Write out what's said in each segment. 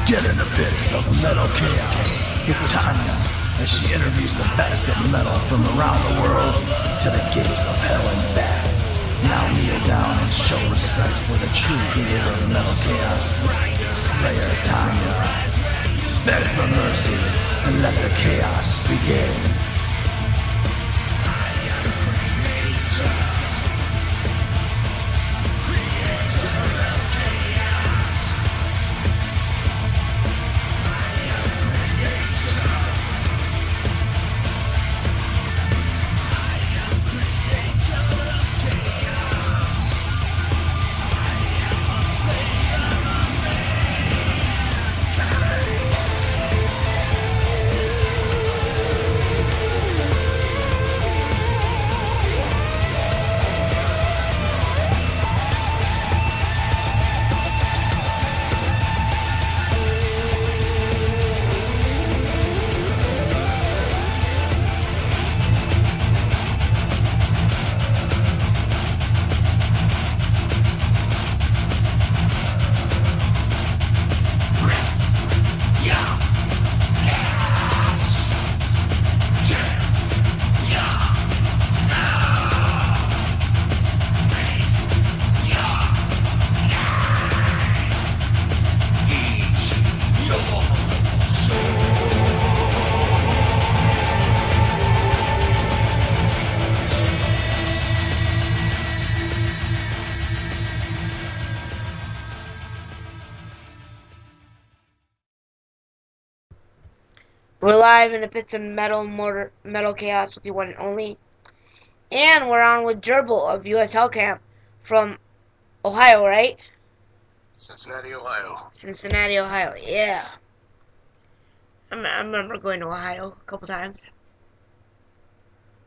Get in the pits of metal chaos with Tanya as she interviews the best of metal from around the world to the gates of hell and back. Now kneel down and show respect for the true creator of metal chaos, Slayer Tanya. Beg for mercy and let the chaos begin. We're live in the pits of metal chaos with you one and only. And we're on with Gerbil of US Hellcamp from Ohio, right? Cincinnati, Ohio. Cincinnati, Ohio, yeah. I remember going to Ohio a couple times.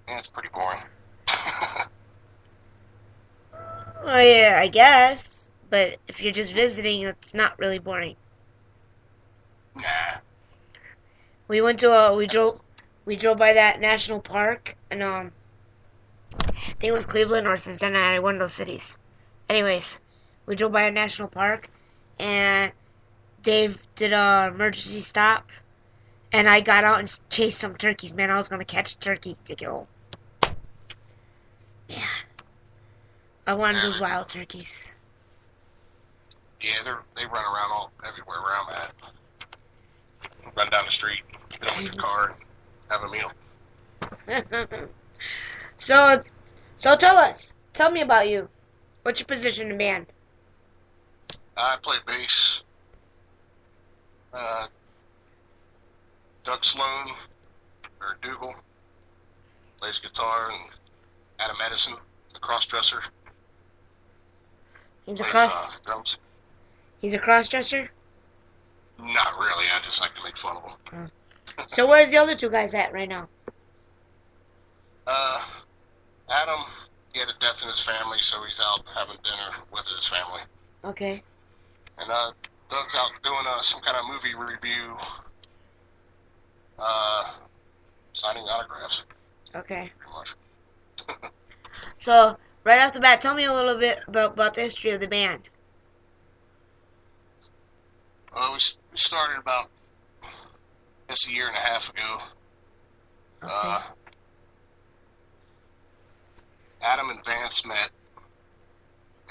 Yeah, it's pretty boring. Oh yeah, I guess. But if you're just visiting, it's not really boring. Nah. We went to we drove by that national park, and I think it was Cleveland or Cincinnati, one of those cities. Anyways, we drove by a national park, and Dave did a emergency stop, and I got out and chased some turkeys. Man, I was gonna catch a turkey, take it home. Man, I wanted those wild turkeys. Yeah, they run around everywhere where I'm at. Run down the street, get on with your car, and have a meal. So tell me about you. What's your position in the band? I play bass. Doug Sloan, or Dougal, plays guitar, and Adam Edison, the cross-dresser, plays drums. He's a cross-dresser? Not really, I just like to make fun of them. So where's the other two guys at right now? Adam, he had a death in his family, so he's out having dinner with his family. Okay. And Doug's out doing some kind of movie review, signing autographs. Okay. Pretty much. So, right off the bat, tell me a little bit about the history of the band. Well, we started about, I guess, a year and a half ago. Okay. Adam and Vance met,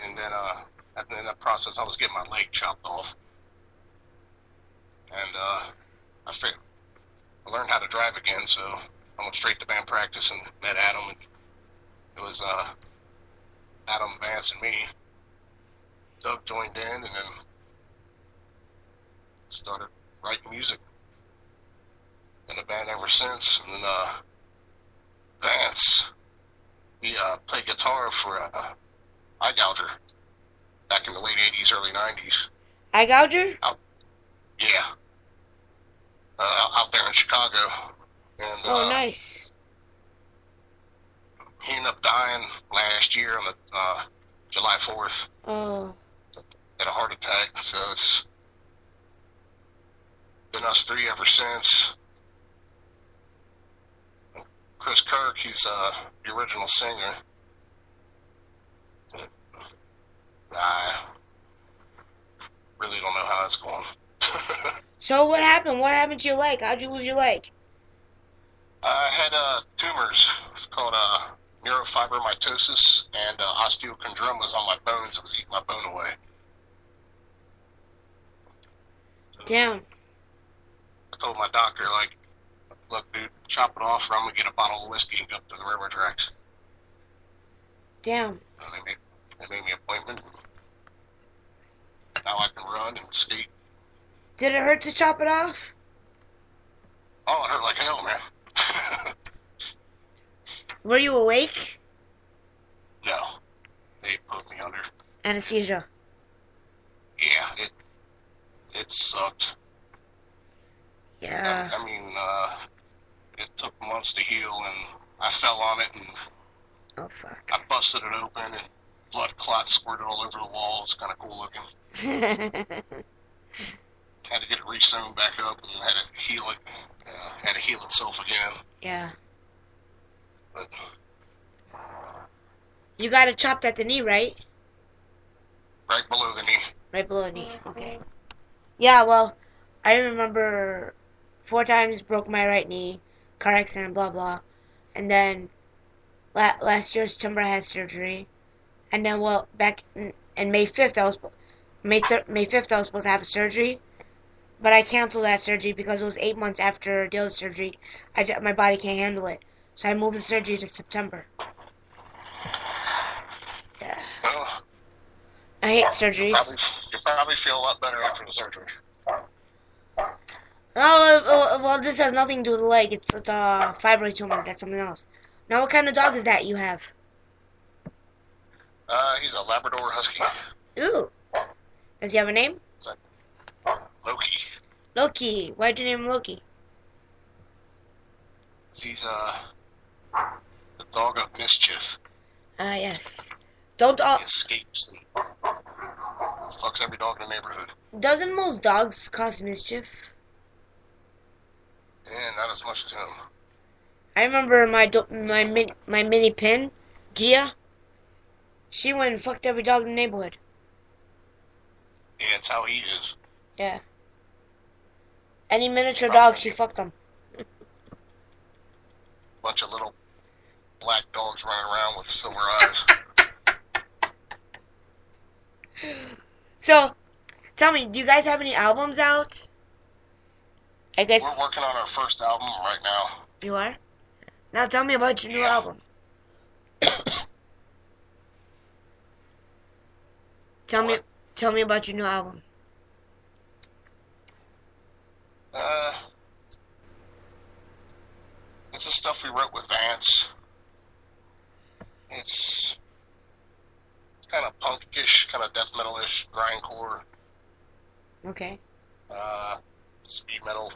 and then at the end of that process, I was getting my leg chopped off, and I learned how to drive again, so I went straight to band practice and met Adam, and it was Adam, Vance, and me. Doug joined in, and then started writing music in the band ever since. And then Vance, he played guitar for Eye Gouger back in the late 80s, early 90s. Eye Gouger? Yeah. Out there in Chicago. And, nice. He ended up dying last year on the July 4th. Oh. Had a heart attack, so it's been us three ever since. Chris Kirk, he's the original singer. I really don't know how it's going. So what happened? What happened to your leg? How'd you lose your leg? I had tumors. It's called neurofibromatosis and osteochondromas on my bones. It was eating my bone away. So Damn. I told my doctor, like, look, dude, chop it off or I'm going to get a bottle of whiskey and go up to the railroad tracks. Damn. They made me an appointment. Now I can run and skate. Did it hurt to chop it off? Oh, it hurt like hell, man. Were you awake? No. They put me under. Anesthesia. Yeah, it sucked. Yeah. I mean, it took months to heal, and I fell on it, and Oh, fuck. I busted it open, and blood clots squirted all over the wall. It's kind of cool looking. Had to get it re-sewn back up, and had to heal it. Had to heal itself again. Yeah. But You got it chopped at the knee, right? right below the knee. Right below the knee. Okay. Yeah, well, I remember 4 times broke my right knee, car accident, blah, blah. And then last year, September, I had surgery. And then, well, back in May 5th, May 5th, I was supposed to have a surgery. But I canceled that surgery because it was 8 months after the other surgery. My body can't handle it. So I moved the surgery to September. Yeah. Well, I hate surgeries. you probably feel a lot better after the surgery. Oh, well, this has nothing to do with the leg. It's a fibroid tumor. That's something else. Now, what kind of dog is that you have? He's a Labrador Husky. Ooh. Does he have a name? Loki. Loki. Why'd you name him Loki? He's the dog of mischief. Yes. Don't all. He escapes and fucks every dog in the neighborhood. Doesn't most dogs cause mischief? And not as much as him. I remember my mini pin, Gia. She went and fucked every dog in the neighborhood. Yeah, it's how he is. Yeah. Any miniature dog, she fucked them. Bunch of little black dogs running around with silver eyes. So, tell me, do you guys have any albums out? I guess We're working on our first album right now. you are. Now tell me about your new album. Tell me about your new album. It's the stuff we wrote with Vance. It's kind of punkish, kind of death metal-ish, grindcore, Okay. speed metal,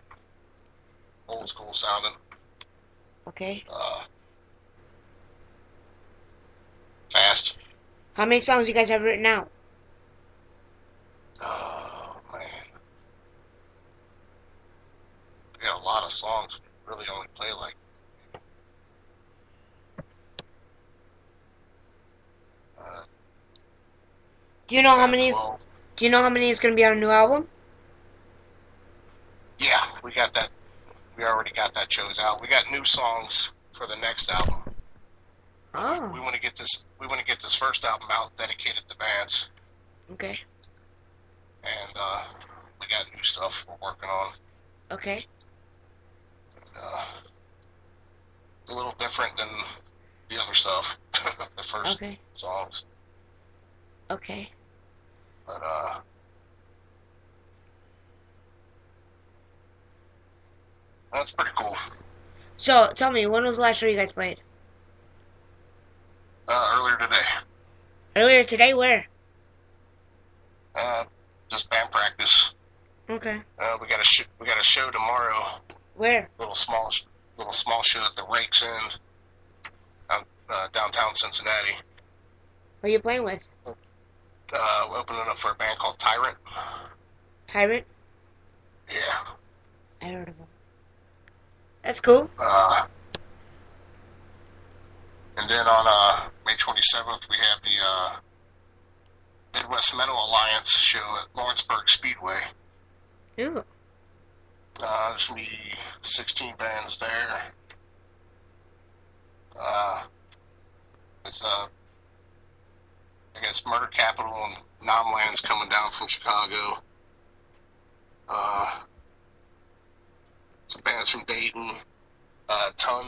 old school sounding. Okay. Fast. How many songs you guys have written out? Oh, man. We got a lot of songs. We really only play like Do you know how many 12. Do you know how many is going to be on a new album? Yeah, we got that. We already got that chose out. We got new songs for the next album. Oh. We want to get this. We want to get this first album out dedicated to Vance, Okay. and we got new stuff we're working on. Okay. It's a little different than the other stuff. The first Okay. songs, Okay. but that's pretty cool. So, tell me, when was the last show you guys played? Earlier today, Earlier today? Where? just band practice. Okay. We got a show tomorrow. Where? Little small show at the Rakes End, downtown Cincinnati. Who are you playing with? We're opening up for a band called Tyrant. Tyrant? Yeah. I heard of him. That's cool. And then on May 27th, we have the Midwest Metal Alliance show at Lawrenceburg Speedway. Ooh. There's going to be 16 bands there. It's I guess Murder Capital and Nomland's coming down from Chicago. Some bands from Dayton. Ton,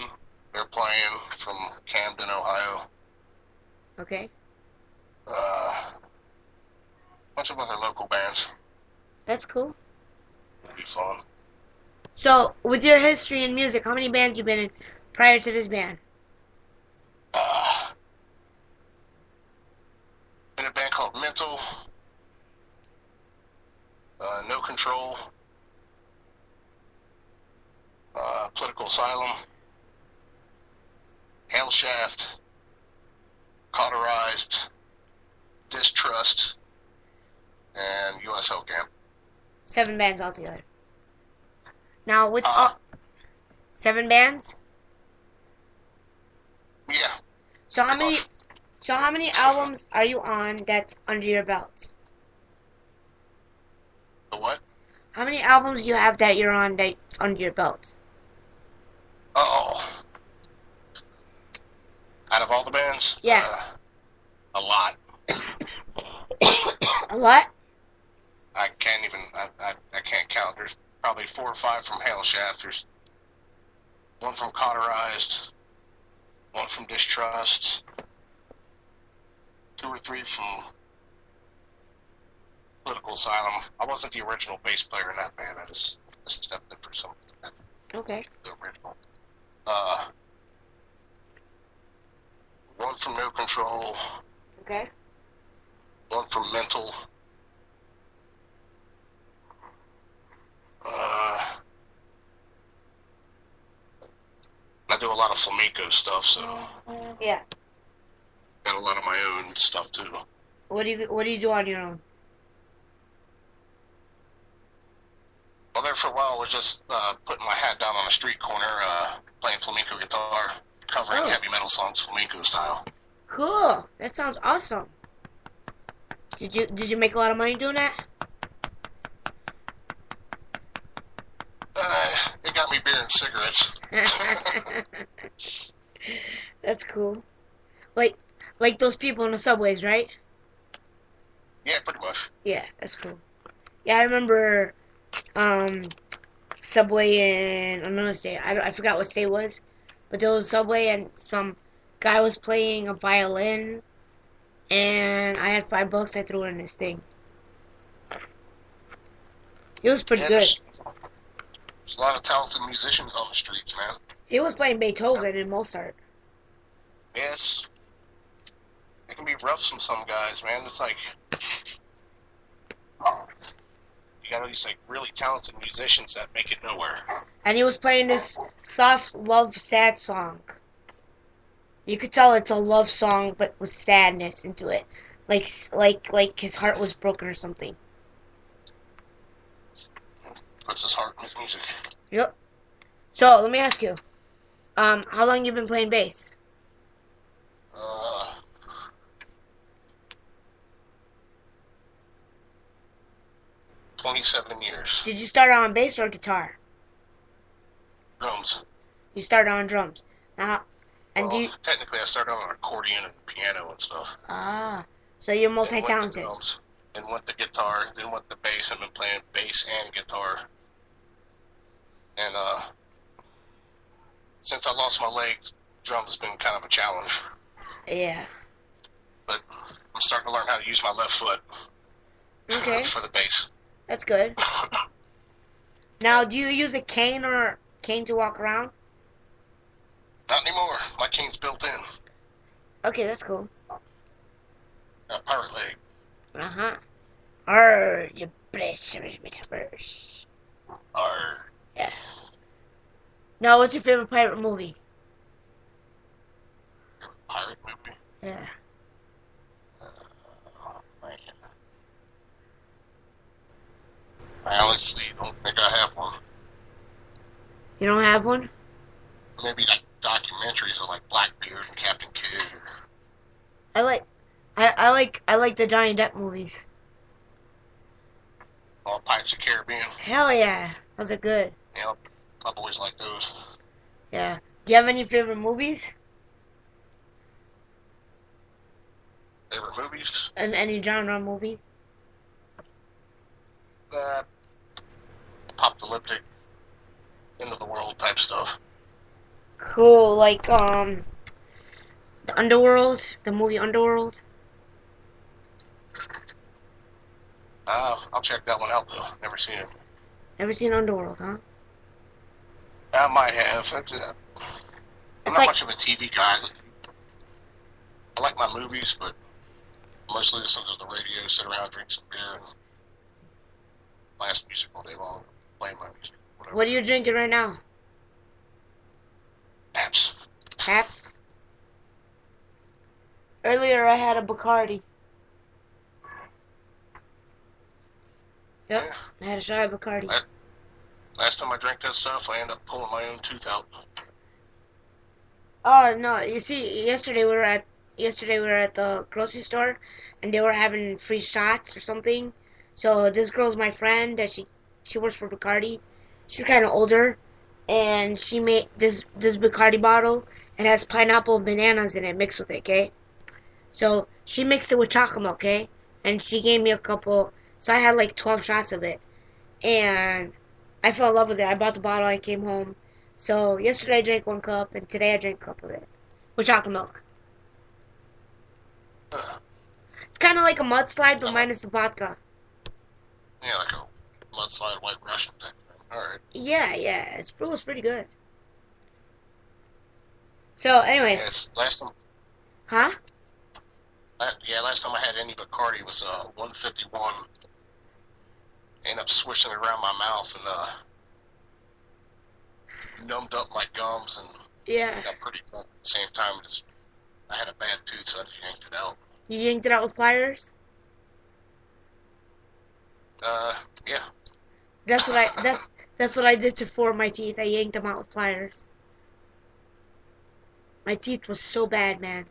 they're playing from Camden, Ohio. Okay. Bunch of other local bands. That's cool. It'll be fun. So, with your history in music, how many bands you been in prior to this band? In a band called Mental. No Control. Political Asylum. Hellshaft. Cauterized. Distrust. And U.S. Hellcamp. 7 bands altogether. Now, with 7 bands? Yeah. So how many albums are you on that's under your belt? The what? How many albums do you have that you're on that's under your belt? Oh. Out of all the bands? Yeah. A lot. A lot? I can't even, I can't count. There's probably 4 or 5 from Hellshaft. There's 1 from Cauterized, 1 from Distrust, 2 or 3 from Political Asylum. I wasn't the original bass player in that band. I just stepped in for something. Okay. The original. 1 from No Control. Okay. 1 from Mental. I do a lot of flamenco stuff, so Yeah. got a lot of my own stuff too. What do you do on your own? Well, there for a while, I was just putting my hat down on a street corner, playing flamenco guitar, covering heavy metal songs flamenco style. Cool. That sounds awesome. Did you make a lot of money doing that? It got me beer and cigarettes. That's cool. Like those people in the subways, right? Yeah, pretty much. Yeah, that's cool. Yeah, I remember Subway in another state. I forgot what state it was, but there was a Subway and some guy was playing a violin, and I had $5. I threw it in this thing. It was pretty good. There's a lot of talented musicians on the streets, man. He was playing Beethoven and Mozart. Yes. It can be rough from some guys, man. It's like, you got all these like really talented musicians that make it nowhere. And he was playing this soft love sad song. You could tell it's a love song, but with sadness into it, like his heart was broken or something. Puts his heart in his music. Yep. So let me ask you, how long you been playing bass? 27 years. Did you start on bass or guitar? Drums. You started on drums. Now, and well, technically I started on an accordion and piano and stuff. So you're multi-talented. Then went to guitar, then went to bass. I've been playing bass and guitar. And since I lost my leg, drums has been kind of a challenge. Yeah. But I'm starting to learn how to use my left foot. Okay. For the bass. That's good. Now, do you use a cane to walk around? Not anymore. My cane's built in. Okay, that's cool. Got a pirate leg. Uh-huh. Arr, you blasphemous metaverse. Arr. Yeah. Now, what's your favorite pirate movie? Pirate movie? Yeah. Oh, man. I honestly don't think I have one. You don't have one? Maybe like documentaries of like Blackbeard and Captain Kidd. I like the Johnny Depp movies. All Pirates of the Caribbean. Hell yeah, those are good. Yep, I've always liked those. Yeah. Do you have any favorite movies? Favorite movies? And any genre movie? Uh, Apocalyptic, end of the world type stuff. Cool, like the Underworld, the movie Underworld. I'll check that one out though. Never seen it. Never seen Underworld, huh? I might have. I'm It's not like much of a TV guy. I like my movies, but mostly listen to the radio, sit around, drink some beer, and blast music all day long. Play my music, whatever. what are you drinking right now? Apps. Taps? Earlier I had a Bacardi. Yep, Yeah. I had a shot of Bacardi. Last time I drank that stuff, I ended up pulling my own tooth out. Oh no, you see, yesterday we were at the grocery store, and they were having free shots or something. So this girl's my friend that she works for Bacardi. She's kind of older, and she made this Bacardi bottle. It has pineapple and bananas in it mixed with it, okay? So she mixed it with chocolate milk, okay? And she gave me a couple. So I had like 12 shots of it, and I fell in love with it. I bought the bottle. I came home. So yesterday I drank 1 cup, and today I drank a cup of it with chocolate milk. Uh, It's kind of like a mudslide, but I'm minus the vodka. Yeah, like a mudslide white Russian type thing. Alright. Yeah, it was pretty good. So, anyways, Yes, last time huh? last time I had any Bacardi was 151. Ended up swishing it around my mouth and numbed up my gums and Yeah. got pretty drunk at the same time. I had a bad tooth, so I just yanked it out. You yanked it out with pliers? Yeah. That's what that's what I did to 4 of my teeth. I yanked them out with pliers. My teeth was so bad, man.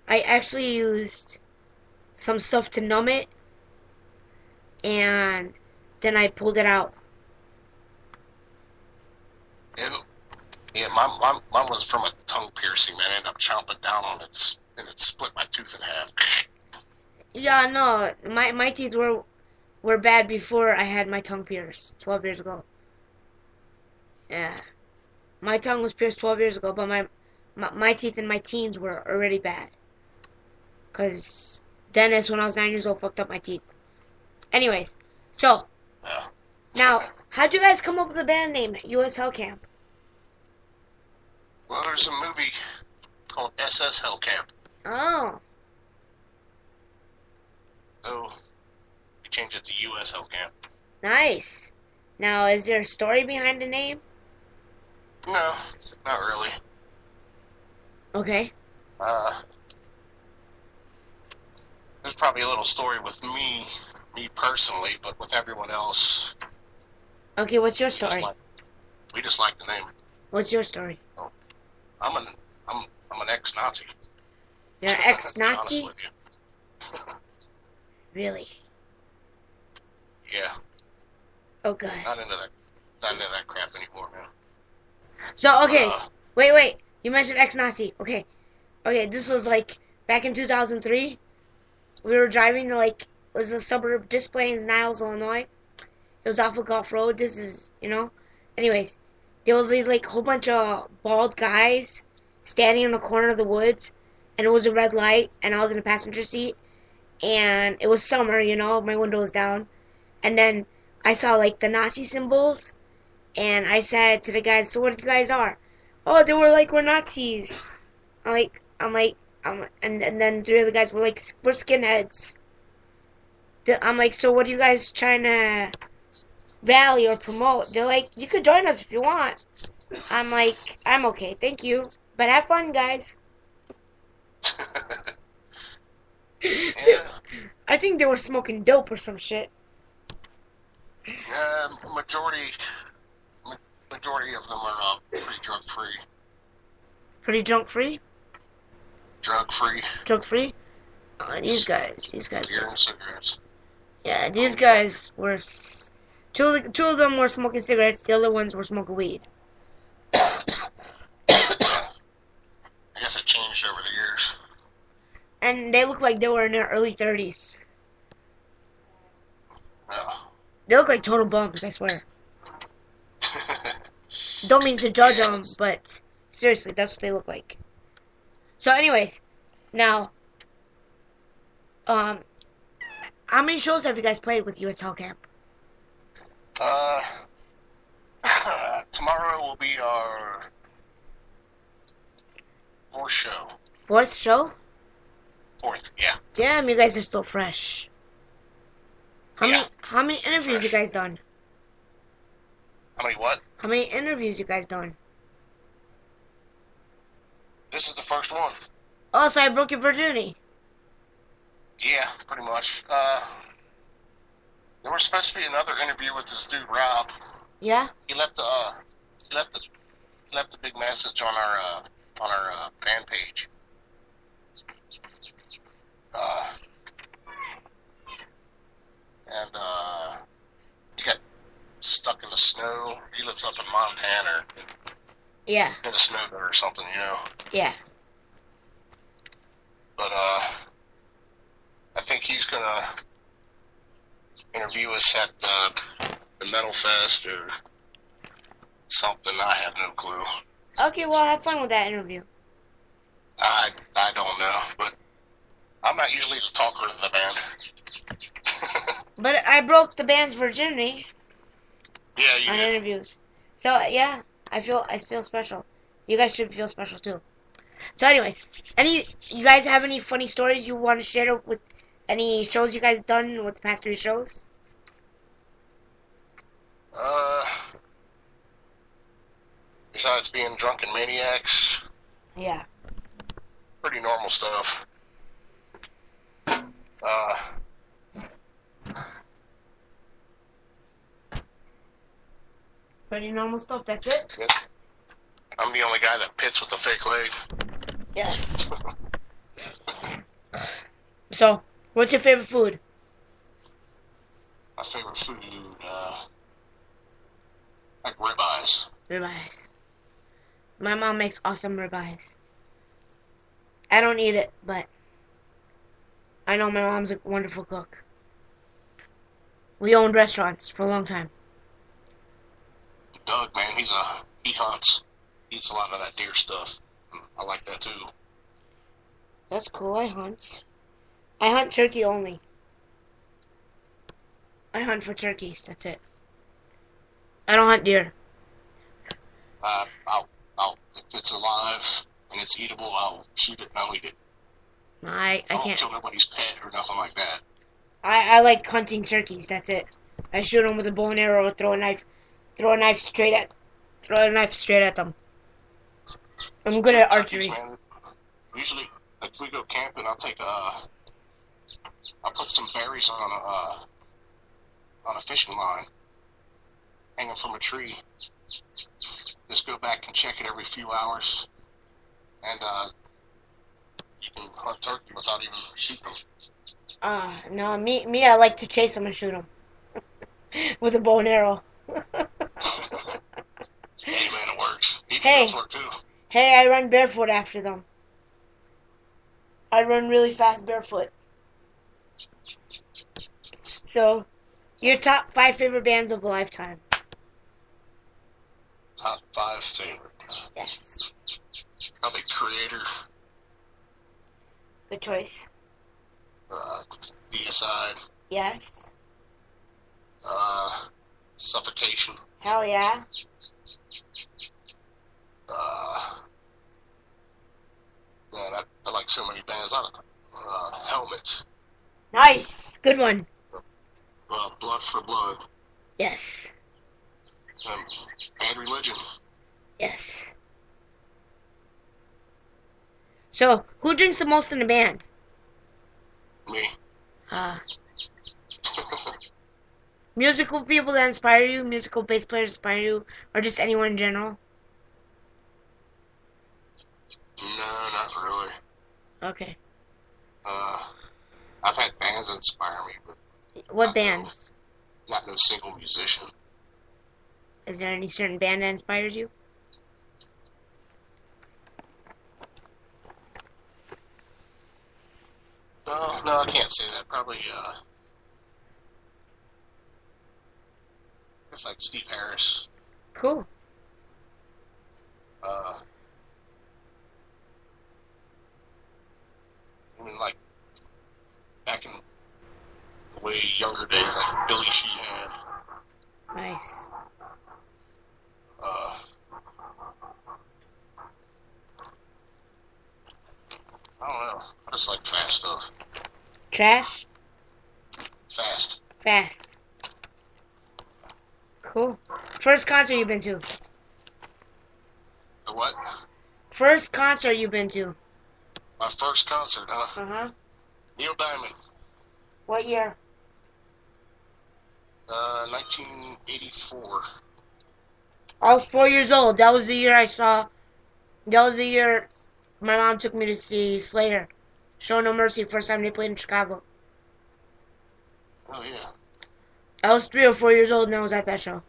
I actually used some stuff to numb it, and then I pulled it out. Yeah, mine was from a tongue piercing, man. I ended up chomping down on it, and it split my tooth in half. Yeah, no, my teeth were bad before I had my tongue pierced 12 years ago. Yeah. My tongue was pierced 12 years ago, but my teeth in my teens were already bad. Because Dennis, when I was 9 years old, fucked up my teeth. Anyways, so, Yeah. now, how'd you guys come up with the band name, U.S. Hellcamp? Well, there's a movie called SS Hellcamp. Oh, So we changed it to US Hellcamp. nice. Now, is there a story behind the name? No, not really. Okay. There's probably a little story with me personally, but with everyone else, Okay, what's your just story? we just like the name. What's your story? I'm an ex-Nazi. You're an To be ex-Nazi? honest with you. Really? Yeah, Oh, God. not into that crap anymore, man. So, okay. Uh, Wait. You mentioned ex-Nazi. Okay, this was like back in 2003. We were driving to it was a suburb, Des Plaines, Niles, Illinois. It was off of Gulf Road. This is, Anyways, there was these whole bunch of bald guys standing in the corner of the woods, and it was a red light, and I was in the passenger seat, and it was summer, my window was down, and then I saw the Nazi symbols, and I said to the guys, "So what you guys are?" "Oh, they were we're Nazis." And then 3 of the guys were like, "We're skinheads." I'm like, "So what are you guys trying to rally or promote?" They're like, "You could join us if you want." I'm like, "I'm okay, thank you. But have fun, guys." yeah, I think they were smoking dope or some shit. majority of them are pretty drug-free. Pretty drunk-free? Drug-free. Drug-free? These guys Beer were... and cigarettes. Yeah, these guys were Two of them were smoking cigarettes. The other ones were smoking weed. Yeah. I guess it changed over the years. And they looked like they were in their early 30s. Yeah. They look like total bums, I swear. Don't mean to judge them, but seriously, that's what they look like. So, anyways, now, how many shows have you guys played with US Hellcamp? Tomorrow will be our fourth show. Fourth show? Fourth, yeah. Damn, you guys are still fresh. Yeah. How many interviews you guys done? How many what? How many interviews you guys done? This is the first one. Oh, so I broke your virginity. Yeah, pretty much. There was supposed to be another interview with this dude Rob. Yeah? He left the big message on our fan page. He got stuck in the snow. He lives up in Montana, Yeah. in the snow or something, you know. Yeah. But I think he's gonna interview us at the Metal Fest or something. I have no clue. Okay, well, have fun with that interview. I don't know, but I'm not usually the talker of the band. But I broke the band's virginity Yeah, you on did. interviews. So, yeah, I feel special. You guys should feel special, too. So, anyways, you guys have any funny stories you want to share with any shows you guys done with the past 3 shows? Besides being drunken maniacs, Yeah. pretty normal stuff. Pretty normal stuff, that's it? Yes. I'm the only guy that pits with a fake leg. Yes. So, what's your favorite food? My favorite food, like ribeyes. Ribeyes. My mom makes awesome ribeyes. I don't eat it, but I know my mom's a wonderful cook. We owned restaurants for a long time. Doug, man, he hunts. He eats a lot of that deer stuff. I like that too. That's cool, I hunt. I hunt turkey only. I hunt for turkeys, that's it. I don't hunt deer. If it's alive and it's eatable, I'll shoot it and I'll eat it. I I can't. don't kill nobody's pet or nothing like that. I like hunting turkeys, that's it. I shoot them with a bow and arrow, throw a knife straight at them. I'm good at archery. Man, usually, like, if we go camping, I'll put some berries on a fishing line, hanging from a tree. Just go back and check it every few hours, and you can hunt turkey without even shooting them. No, me, I like to chase them and shoot them with a bow and arrow. Hey, man, it works. It Hey. does work too. Hey, I run barefoot after them. I run really fast barefoot. So, your top 5 favorite bands of a lifetime? Top 5 favorite. Yes. Probably Creator, Good choice. Deicide, Yes. Suffocation, Hell yeah. man, I like so many bands. Helmet, Nice. Good one. Blood for Blood, Yes. Bad Religion. Yes. So, who drinks the most in the band? Me. Musical people that inspire you, musical bass players inspire you, or just anyone in general? No, not really. Okay. I've had bands inspire me, but What bands? Not no single musician. Is there any certain band that inspires you? No, I can't say that. Probably, it's like Steve Harris. Cool. I mean, like, back in the way younger days, like Billy Sheehan. Nice. I don't know. I just like fast stuff. Trash? Fast. Fast. Cool. First concert you've been to? The what? First concert you've been to? My first concert, huh? Uh-huh. Neil Diamond. What year? 1984. I was 4 years old. That was the year my mom took me to see Slayer. Show No Mercy, first time they played in Chicago. Oh, yeah. I was 3 or 4 years old and I was at that show.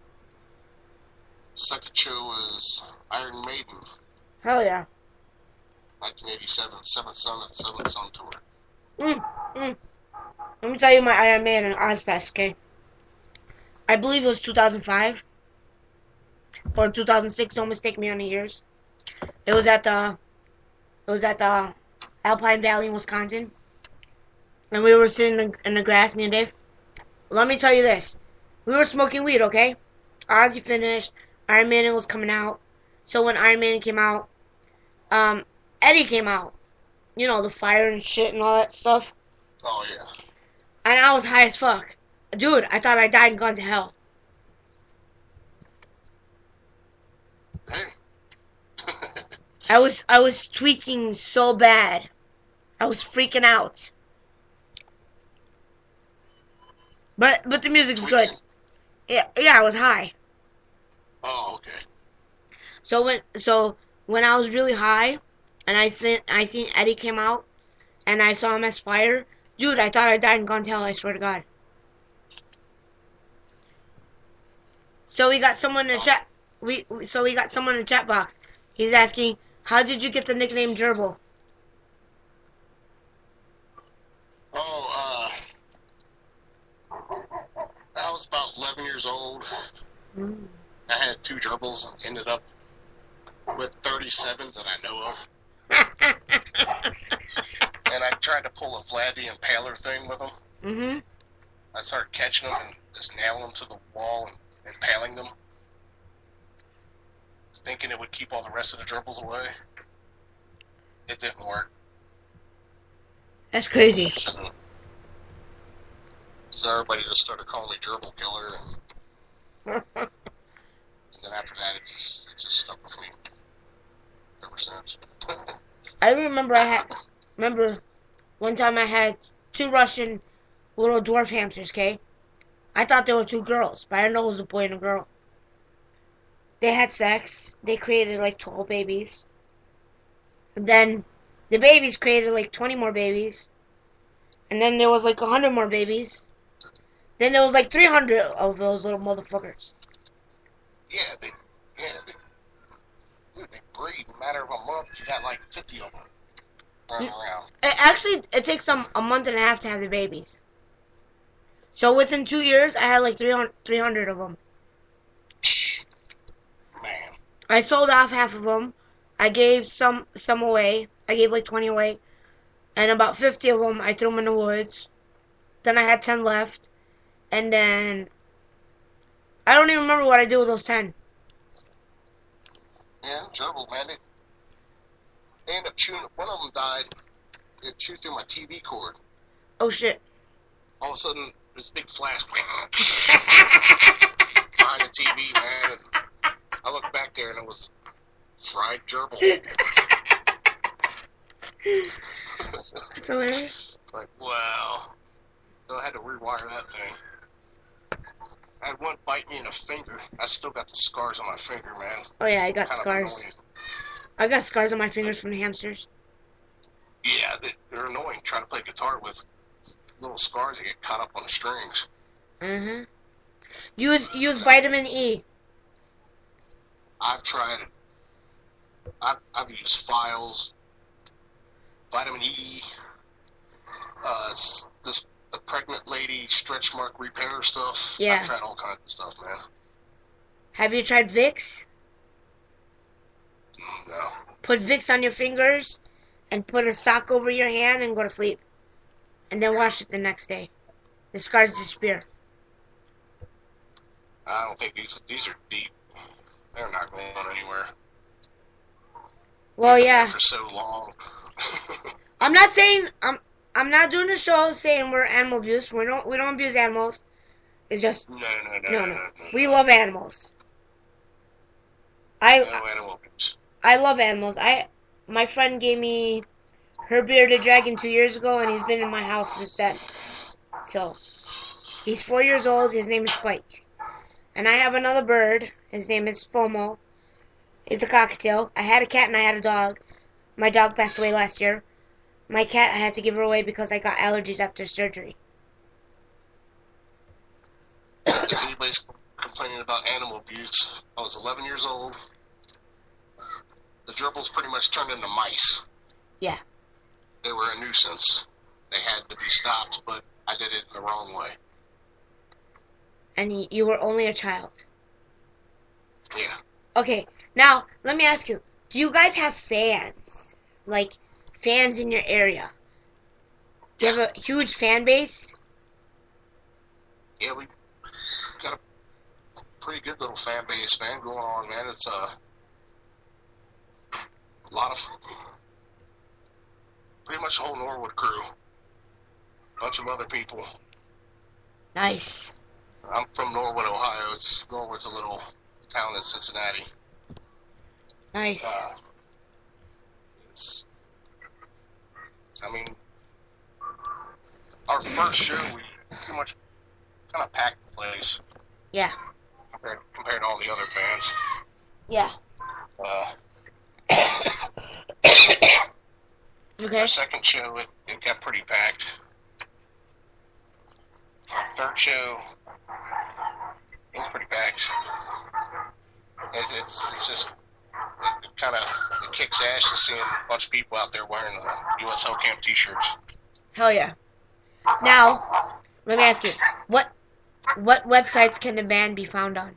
Second show was Iron Maiden. Hell yeah. 1987, Seventh Son at Seventh Son tour. Let me tell you my Iron Man and Ozfest, okay? I believe it was 2005 or 2006. Don't mistake me on the years. It was at the Alpine Valley in Wisconsin, and we were sitting in the grass, me and Dave. Let me tell you this: we were smoking weed, okay? Ozzy finished. Iron Maiden was coming out. So when Iron Maiden came out, Eddie came out. You know, the fire and shit and all that stuff. Oh, yeah. And I was high as fuck. Dude, I thought I died and gone to hell. Hey. I was tweaking so bad. I was freaking out. But the music's good. Yeah, I was high. Oh, okay. So when I was really high and I seen Eddie came out and I saw him as fire, dude, I thought I died and gone to hell, I swear to God. So we got someone in the chat we got someone in the chat box. He's asking, how did you get the nickname Gerbil? Oh, I was about 11 years old. I had 2 gerbils and ended up with 37 that I know of. And I tried to pull a Vlad the Impaler thing with them. Mm-hmm. I started catching them and just nailing them to the wall and impaling them, thinking it would keep all the rest of the gerbils away. It didn't work. That's crazy. So everybody just started calling me Gerbil Killer, and then after that, it just stuck with me ever since. I remember one time I had 2 Russian little dwarf hamsters, okay? I thought they were 2 girls, but I didn't know it was a boy and a girl. They had sex. They created like 12 babies. And then the babies created like 20 more babies. And then there was like 100 more babies. Then there was like 300 of those little motherfuckers. Yeah, they breed in a matter of a month. You got like 50 of them running around. It takes them a month and a half to have the babies. So within 2 years, I had like 300 of them. Man. I sold off half of them. I gave some away. I gave like 20 away. And about 50 of them, I threw them in the woods. Then I had 10 left. And then I don't even remember what I did with those 10. Yeah, gerbil, man. They ended up chewing. One of them died. It chewed through my TV cord. Oh shit! All of a sudden, this big flash behind the TV, man. And I looked back there, and it was fried gerbil. That's hilarious. Like, wow. So I had to rewire that thing. I had one bite me in the finger. I still got the scars on my finger, man. Oh yeah, I got Kind of scars. annoying. I got scars on my fingers from the hamsters. Yeah, they're annoying. Trying to play guitar with little scars that get caught up on the strings. Mm-hmm. Use vitamin E. I've tried it. I've used files, vitamin E, the pregnant lady stretch mark repair stuff. Yeah. I've tried all kinds of stuff, man. Have you tried Vicks? No. Put Vicks on your fingers and put a sock over your hand and go to sleep. And then wash it the next day. The scars disappear. I don't think these are deep. They're not going anywhere. Well, They've been yeah. there for so long. I'm not saying I'm not doing a show saying we're animal abuse. We don't abuse animals. It's just No. We love animals. I No animal abuse. I love animals. My friend gave me her bearded dragon 2 years ago, and he's been in my house since then. So he's 4 years old. His name is Spike, and I have another bird. His name is Fomo. He's a cockatiel. I had a cat and I had a dog. My dog passed away last year. My cat, I had to give her away because I got allergies after surgery. If anybody's complaining about animal abuse, I was 11 years old. The gerbils pretty much turned into mice. Yeah. They were a nuisance. They had to be stopped, but I did it the wrong way. And you were only a child. Yeah. Okay, now, let me ask you. Do you guys have fans? Like, fans in your area? Do you have a huge fan base? Yeah, we got a pretty good little fan base, man, going on, man. It's a lot of... Pretty much the whole Norwood crew. Bunch of other people. Nice. I'm from Norwood, Ohio. Norwood's a little town in Cincinnati. Nice. Our first show, we pretty much kind of packed the place. Yeah. Compared to all the other bands. Yeah. Okay. Our second show, it got pretty packed. Our third show, it was pretty packed. It's just, it kind of kicks ass to seeing a bunch of people out there wearing U.S. Hellcamp t-shirts. Hell yeah. Now, let me ask you, what websites can the band be found on?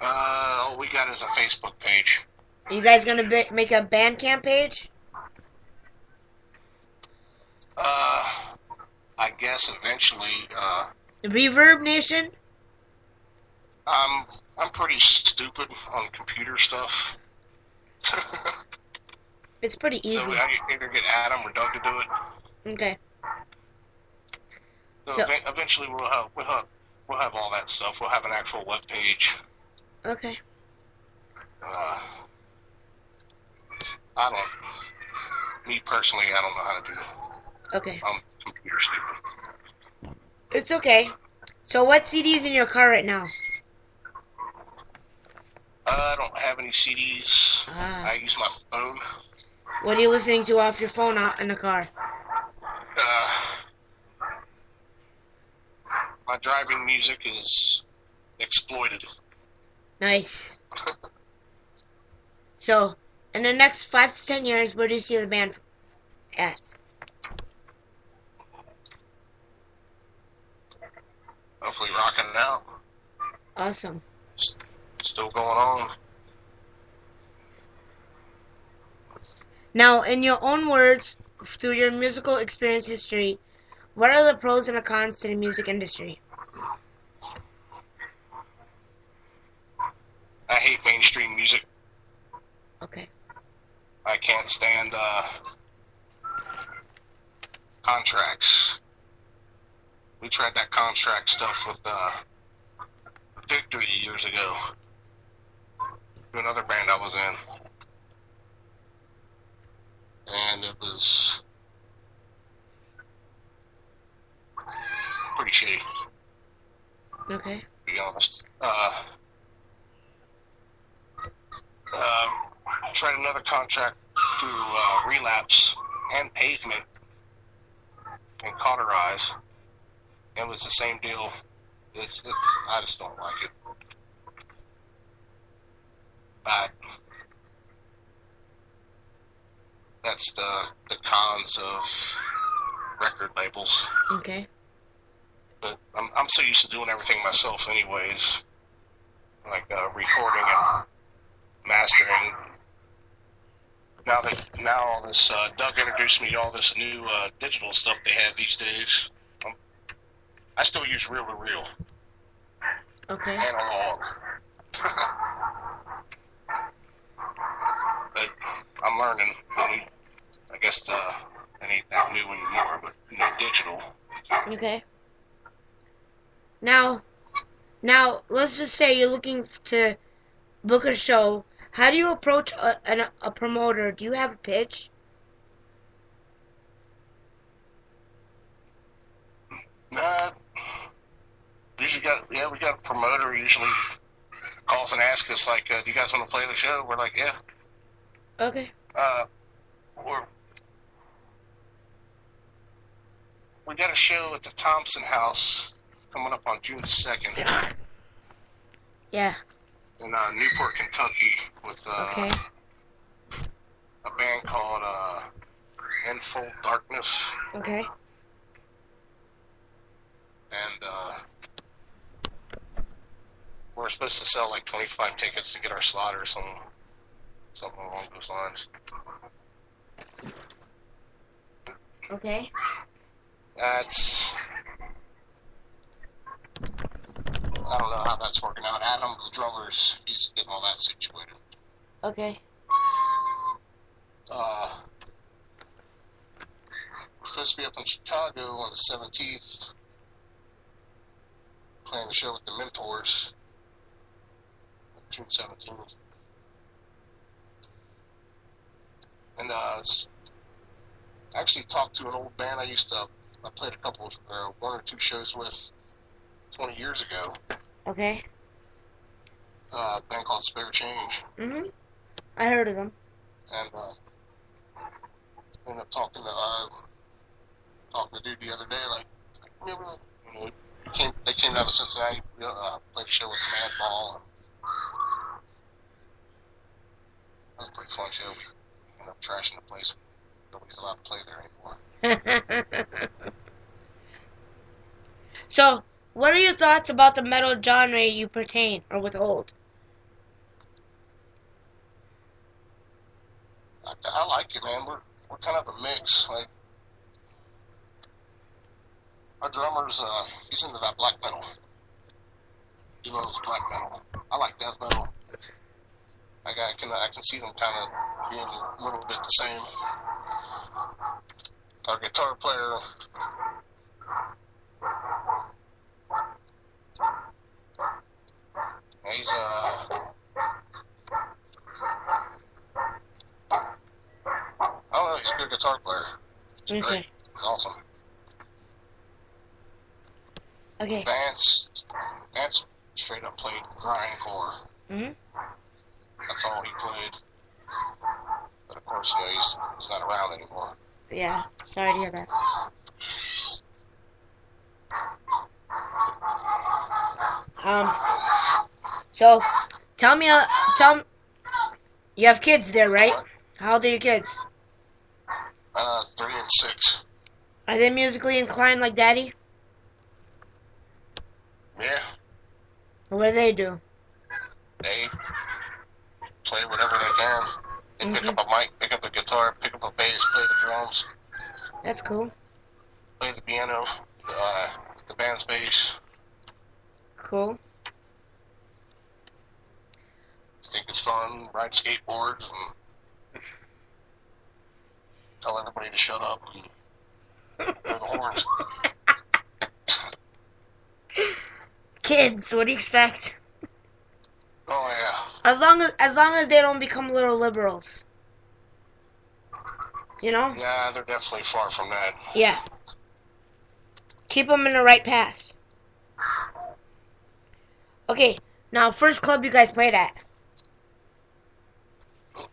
All we got is a Facebook page. Are you guys gonna make a Bandcamp page? I guess eventually. The Reverb Nation? I'm pretty stupid on computer stuff. It's pretty easy. So I either get Adam or Doug to do it. Okay. So eventually we'll have all that stuff. We'll have an actual web page. Okay. Me personally, I don't know how to do it. Okay. I'm computer stupid. It's okay. So what CD's in your car right now? I don't have any CDs. I use my phone. What are you listening to off your phone out in the car? My driving music is exploited. Nice. So, in the next 5 to 10 years, where do you see the band at? Hopefully rocking it out. Awesome. Still going on. Now, in your own words, through your musical experience history, what are the pros and the cons to the music industry? I hate mainstream music. Okay. I can't stand contracts. We tried that contract stuff with Victory years ago. To another band I was in. And it was pretty shitty. Okay. To be honest. Tried another contract through Relapse and Pavement and Cauterize. it was the same deal. It's I just don't like it. But that's the cons of record labels. Okay. But I'm so used to doing everything myself anyways, like recording and mastering. Now all this Doug introduced me to all this new digital stuff they have these days. I still use reel to reel, Okay. analog, but I'm learning. I guess it ain't that new anymore, but new digital. Okay. Now, let's just say you're looking to book a show. How do you approach a promoter? Do you have a pitch? Usually we got a promoter who usually calls and asks us like, do you guys want to play the show? We're like, yeah. Okay. We got a show at the Thompson House coming up on June 2nd. Yeah. In Newport, Kentucky, with Okay. a band called Enfold Darkness. Okay. And we're supposed to sell like 25 tickets to get our slot or something along those lines. Okay. I don't know how that's working out. Adam, the drummer, he's getting all that situated. Okay. We're supposed to be up in Chicago on the 17th, playing the show with the Mentors, June 17th. And it's actually talked to an old band I played a couple of, one or two shows with 20 years ago. Okay. A band called Spare Change. Mhm. I heard of them. And ended up talking to dude the other day, like, remember, they came down to Cincinnati, played a show with Madball. That was a pretty fun show. We ended up trashing the place. Nobody's allowed to play there anymore. So, what are your thoughts about the metal genre you pertain or withhold? I like it, man. We're kind of a mix. Like, our drummer's he's into that black metal. He loves black metal. I like death metal. I can see them kind of being a little bit the same. Our guitar player, he's I don't know, he's a good guitar player. He's great. He's awesome. Okay. Vance straight up played grindcore. Mhm. That's all he played. But of course, he's not around anymore. Yeah. Sorry to hear that. So, tell me, you have kids there, right? How old are your kids? 3 and 6. Are they musically inclined like Daddy? Yeah. What do they do? They play whatever they can. They pick up a mic, pick up a guitar, pick up a bass, play the drums. That's cool. Play the piano, the band's bass. Cool. Think it's fun, ride skateboards, and tell everybody to shut up and blow the horns. Kids, what do you expect? Oh yeah. As long as they don't become little liberals. You know? Yeah, they're definitely far from that. Yeah. Keep them in the right path. Okay, now first club you guys played at.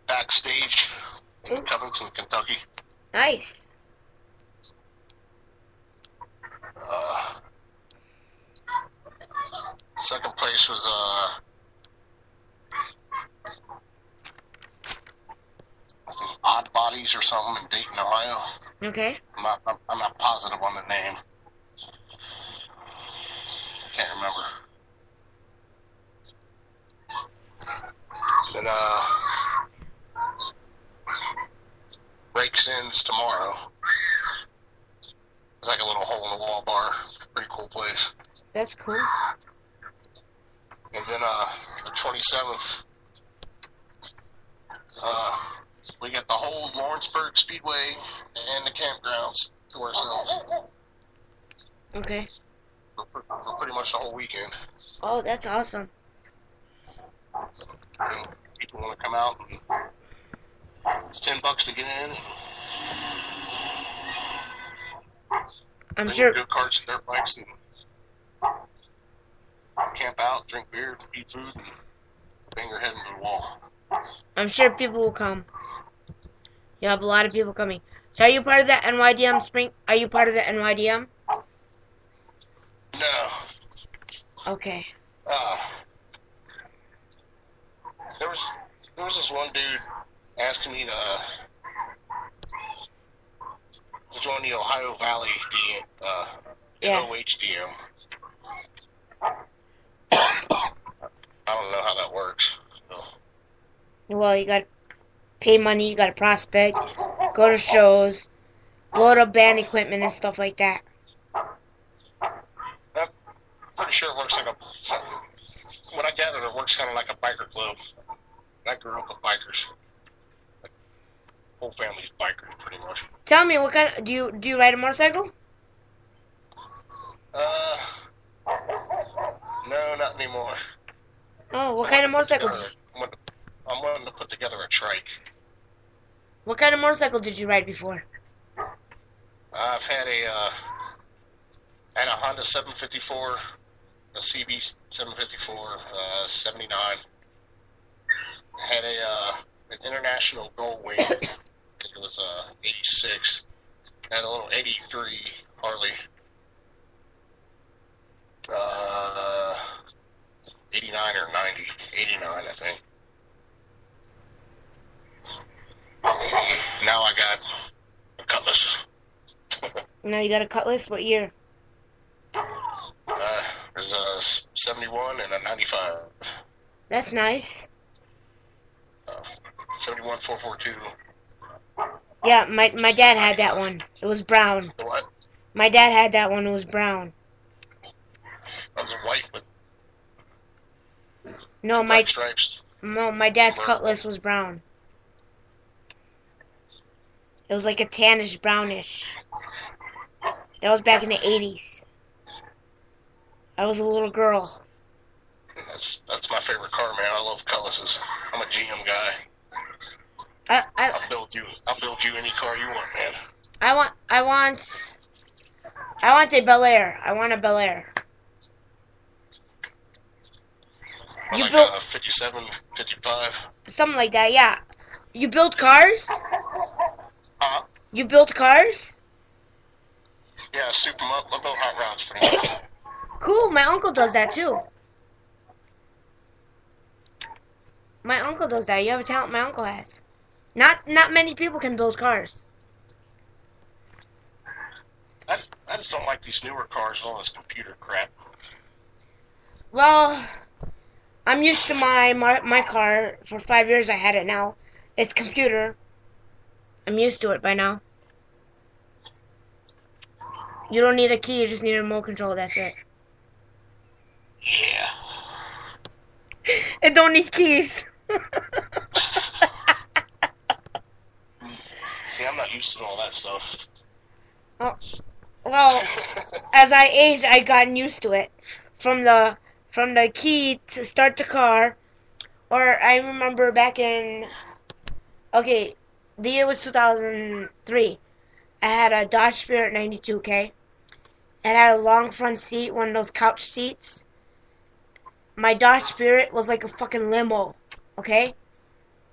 Backstage in Covington, Kentucky. Nice. Okay. I'm not positive on the name. Can't remember. Then Breaks Ins tomorrow. It's like a little hole in the wall bar. Pretty cool place. That's cool. And then the 27th, we got the whole Lawrenceburg Speedway and the campgrounds to ourselves. Okay. For pretty much the whole weekend. Oh, that's awesome. And people want to come out, and it's $10 to get in. I'm Then sure. Go karts, dirt bikes, and camp out, drink beer, eat food, and bang your head into the wall. I'm sure people will come. You have a lot of people coming. So, are you part of the NYDM spring? Are you part of the NYDM? No. Okay. There was this one dude asking me to join the Ohio Valley OHDM. I don't know how that works. So. Well, you got to pay money, you got to prospect, go to shows, load up band equipment and stuff like that. I'm pretty sure it works like what I gather, it works kind of like a biker club. I grew up with bikers. Like, whole family's bikers, pretty much. Tell me, what kind of, do you ride a motorcycle? No, not anymore. Oh, what kind of motorcycle? I'm wanting to put together a trike. What kind of motorcycle did you ride before? I've had a Honda 754, a CB 754, 79. Had an International Goldwing. I think it was 86. Had a little 83 Harley. 89 or 90. 89, I think. Now I got a Cutlass. Now you got a Cutlass? What year? There's a 71 and a 95. That's nice. 71 442. Yeah, my dad had that one. It was brown. The what? My dad had that one. It was brown. That was white with No, black stripes. No, my dad's Cutlass was brown. It was like a tannish brownish. That was back in the 80s. I was a little girl. That's my favorite car, man. I love Cutlasses. I'm a GM guy. I'll build you any car you want, man. I want a Bel Air. I want a Bel Air. You like built a 57, 55? Something like that, yeah. You build cars? Huh? You build cars? Yeah, I soup them up. I build hot rods pretty much. Cool, my uncle does that too. My uncle does that. You have a talent my uncle has. Not many people can build cars. I just don't like these newer cars with all this computer crap. Well, I'm used to my car. For 5 years I had it now. It's computer. I'm used to it by now. You don't need a key, you just need a remote control, that's it. Yeah. It don't need keys. See, I'm not used to all that stuff. Oh, well, as I aged, I gotten used to it. From the key to start the car, or I remember back in, okay, the year was 2003. I had a Dodge Spirit 92, okay? It had a long front seat, one of those couch seats. My Dodge Spirit was like a fucking limo, okay?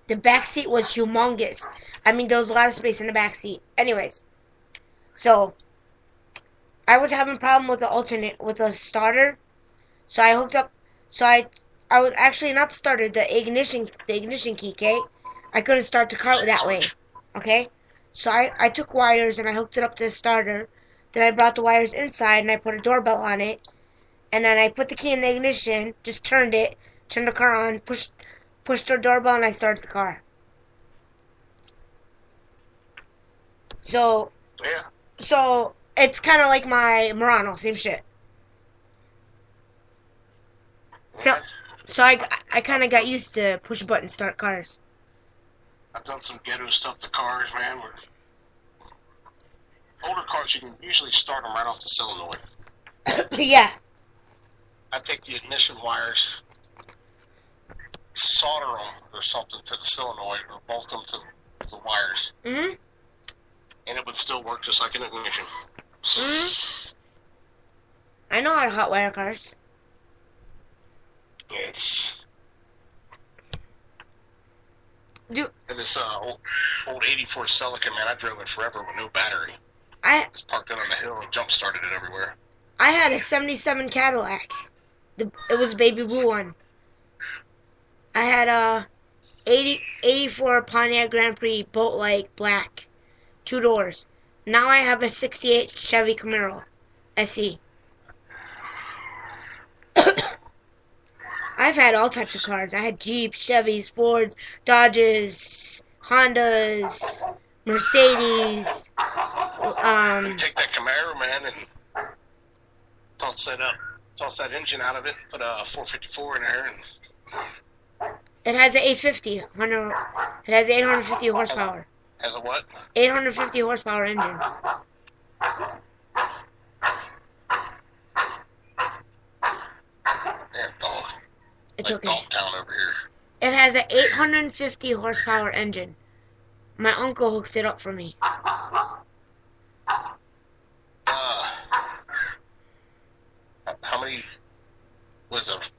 The back seat was humongous. I mean, there was a lot of space in the back seat. Anyways, so I was having a problem with the starter. So I hooked up. So I would actually not started the ignition key, okay? I couldn't start the car that way, okay? So I took wires and I hooked it up to the starter. Then I brought the wires inside and I put a doorbell on it. And then I put the key in the ignition, just turned the car on, pushed the doorbell, and I started the car. So Yeah. so it's kind of like my Murano, same shit. So Yeah. so I kind of got used to push button start cars. I've done some ghetto stuff to cars, man. Where older cars, you can usually start them right off the solenoid. Yeah. I take the ignition wires, solder them or something to the solenoid, or bolt them to the wires, Mhm. and it would still work just like an ignition. Mhm. I know how to hot wire cars. It's Dude, and this old '84 Celica, man. I drove it forever with no battery. I Just parked it on the hill and jump started it everywhere. I had a '77 Cadillac. It was a baby blue one. I had a 84 Pontiac Grand Prix boat like black, 2 doors. Now I have a '68 Chevy Camaro SE. I've had all types of cars. I had Jeeps, Chevys, Fords, Dodges, Hondas, Mercedes. Take that Camaro, man, and toss that engine out of it, put a 454 in there, and It has an 850. It has 850 horsepower. has a what? 850 horsepower engine. Yeah, dog. It's like okay. Dogtown over here. It has an 850 horsepower engine. My uncle hooked it up for me. How many was it?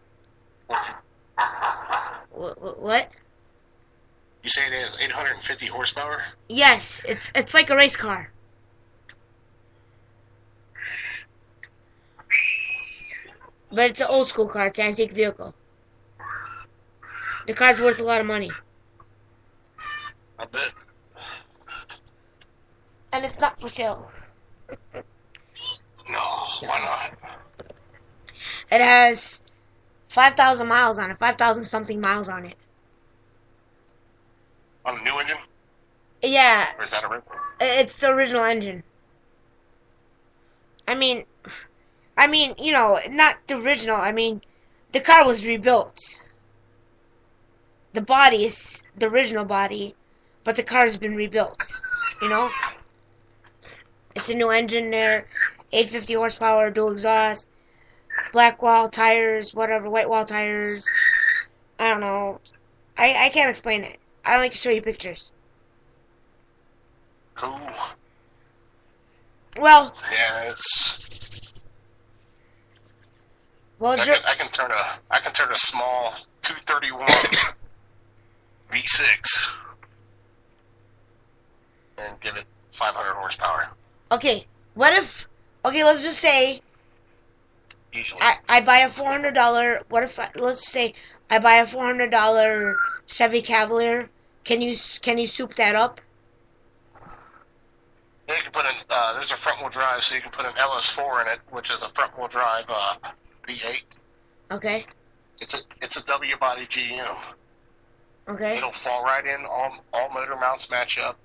What? You say it has 850 horsepower? Yes, it's like a race car. But it's an old school car. It's an antique vehicle. The car's worth a lot of money. I bet. And it's not for sale. No, why not? It has 5,000 miles on it. 5,000 something miles on it. On a new engine? Yeah, Or is that a rental? it's the original engine. I mean, you know, not the original. I mean, the car was rebuilt. The body is the original body, but the car's been rebuilt. You know? It's a new engine there, 850 horsepower, dual exhaust, black wall tires, whatever, white wall tires. I don't know. I can't explain it. I like to show you pictures. Cool. Well, Yeah, it's. well, I can turn a small 231 V6 and give it 500 horsepower. okay. What if? Okay, let's just say Easily. I buy a $400. What if? Let's say I buy a $400 Chevy Cavalier. Can you soup that up? Yeah, you can put in. There's a front wheel drive, so you can put an LS4 in it, which is a front wheel drive V8. Okay. It's a W body GM. Okay. It'll fall right in. All motor mounts match up.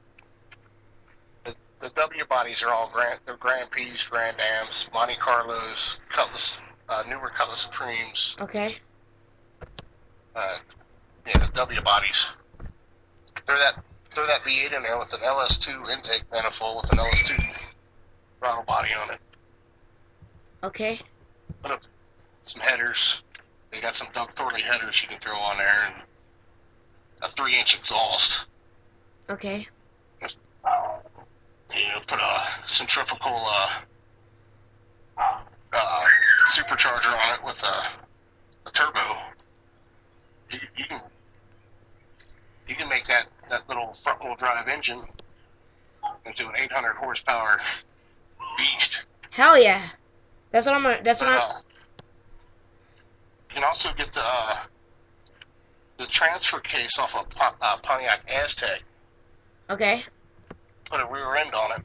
The W bodies are all they're Grand Prix, Grand Ams, Monte Carlos, Cutlass, newer Cutlass Supremes. Okay. Yeah, the W bodies. Throw that V8 in there with an LS2 intake manifold with an LS2 throttle body on it. Okay. Put up some headers. They got some Doug Thorley headers you can throw on there, and a 3-inch exhaust. Okay. You know, put a centrifugal supercharger on it with a turbo. You can make that little front wheel drive engine into an 800 horsepower beast. Hell yeah. That's what I'm. You can also get the transfer case off a Pontiac Aztec. Okay. put a rear end on it,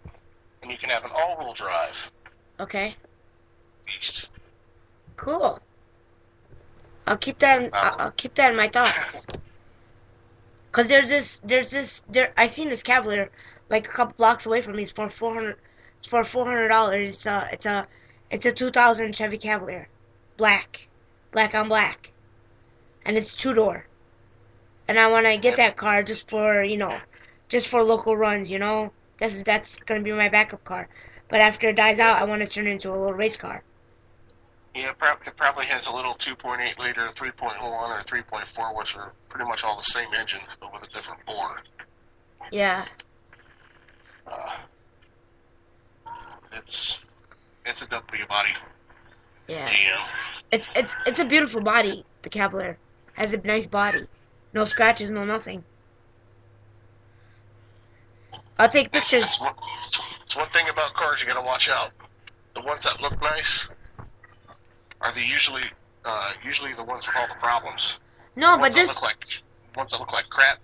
and you can have an all-wheel drive Okay. beast. Cool. I'll keep that. I'll keep that in my thoughts. Cause I seen this Cavalier like a couple blocks away from me. It's for $400. It's for $400. It's a 2000 Chevy Cavalier, black on black, and it's 2-door. And I want to get that car just for just for local runs. That's gonna be my backup car. But after it dies out, I want to turn it into a little race car. Yeah, it probably has a little 2.8 liter, 3.1, or 3.4, which are pretty much all the same engine, but with a different bore. Yeah. It's a W body. Yeah. GM. It's a beautiful body. The Cavalier has a nice body. No scratches, no nothing. I'll take pictures. It's one thing about cars you gotta watch out. The ones that look nice are usually the ones with all the problems. No, the but this ones that look like crap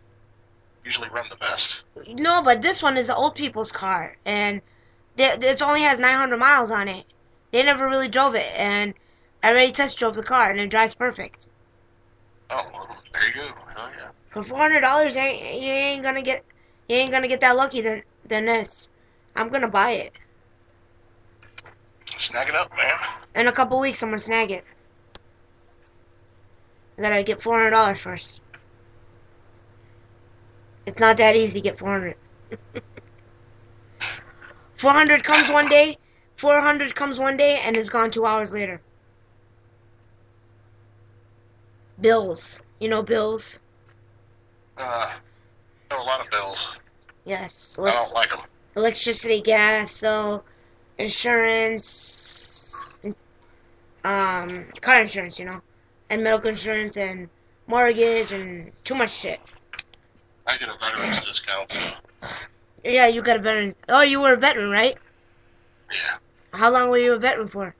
usually run the best. no, but this one is an old people's car, and it only has 900 miles on it. They never really drove it, and I already test drove the car, and it drives perfect. Oh, well, there you go. Hell yeah. For $400, you ain't gonna get that lucky than this. I'm gonna buy it. Snag it up, man. In a couple weeks, I'm gonna snag it. I gotta get $400 first. It's not that easy to get 400. 400 comes one day. 400 comes one day and is gone 2 hours later. Bills. You know bills? A lot of bills. Yes. I don't like them. Electricity, gas, so insurance, car insurance, and medical insurance and mortgage and too much shit. I get a veteran's discount. So. Yeah, you got a veteran. Oh, you were a veteran, right? Yeah. How long were you a veteran for?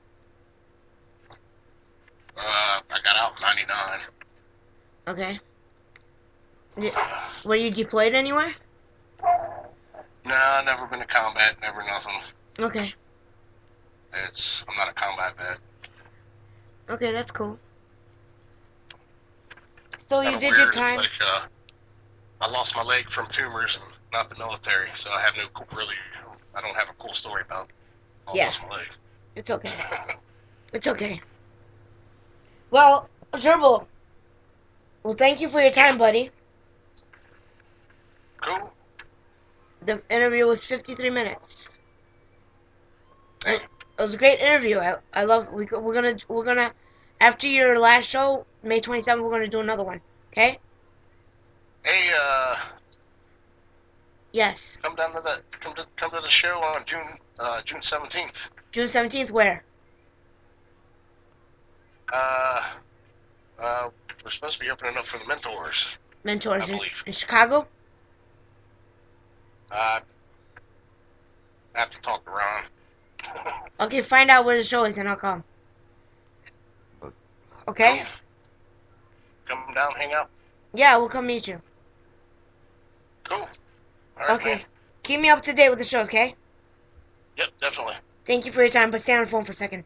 I got out in '99. Okay. Were you deployed anywhere? Nah, never been to combat, never nothing. Okay. I'm not a combat vet. Okay, that's cool. So you did weird. your time. It's like I lost my leg from tumors and not the military, so I don't have a cool story about I lost my leg. It's okay. It's okay. Well, Gerbil. Well, thank you for your time, buddy. Cool. The interview was 53 minutes. Hey. It was a great interview. I love. We're gonna after your last show, May 27th, we're gonna do another one. Okay? Hey, Yes. come to the show on June 17th. June 17th. Where? We're supposed to be opening up for the mentors. Mentors I believe. in Chicago. I have to talk to Ron. Okay, find out where the show is and I'll come. Okay? Cool. Come down, hang out. Yeah, we'll come meet you. Cool. All right, Okay. man. Keep me up to date with the shows, okay? Yep, definitely. Thank you for your time, but stay on the phone for a second.